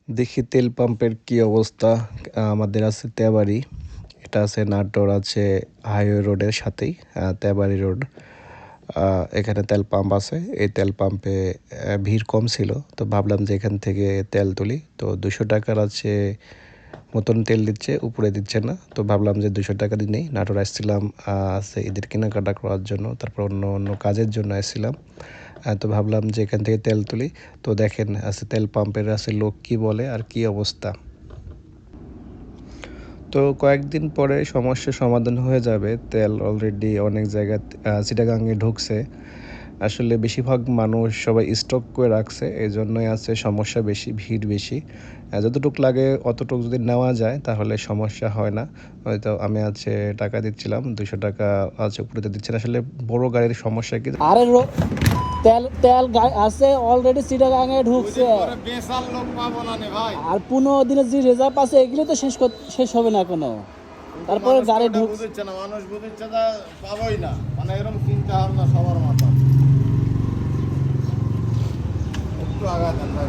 দেখি তেল পাম্পের কি অবস্থা। আমাদের আছে তেবাড়ি, এটা আছে নাটোর, আছে হাইওয়ে রোডের সাথেই তেবাড়ি রোড। এখানে তেল পাম্প আছে। এই তেল পাম্পে ভিড় কম ছিল, তো ভাবলাম যে এখান থেকে তেল তুলি। তো 200 টাকার আছে মতন তেল দিচ্ছে, উপরে দিচ্ছে না। তো ভাবলাম যে 200 টাকা দিয়ে নেই। নাটোর আসছিলাম আছে ঈদের কেনাকাটা করার জন্য, তারপর অন্য অন্য কাজের জন্য আসছিলাম। তো ভাবলাম যে এখান থেকে তেল তুলি। তো দেখেন আছে তেল পাম্পের আছে লোক কি বলে আর কি অবস্থা। তো কয়েকদিন পরে সমস্যার সমাধান হয়ে যাবে। তেল অলরেডি অনেক জায়গায় চিটাগাঙে ঢুকছে। আসলে বেশিরভাগ মানুষ সবাই স্টক করে রাখছে, এই জন্যই আছে সমস্যা বেশি, ভিড় বেশি। যতটুক লাগে অতটুক যদি নেওয়া যায় তাহলে সমস্যা হয় না। হয়তো আমি আছে টাকা দিচ্ছিলাম, 200 টাকা আছে উপরে দিচ্ছে না। আসলে বড় গাড়ির সমস্যা কি, আরে তেল তেল আছে অলরেডি চিটাগাঙে ঢুকছে। বেসাল লোক পাবো না নে ভাই। আর 15 দিনের যে রেজাল্ট আছে এগুলো তো শেষ হবে না কোনো। তারপরে গাড়ি বুঝছে না, মানুষ বুঝছে না, পাবোই না। মানে এরকম চিন্তা ভাবনা সবার মাথা। একটু আগা দেন ভাই।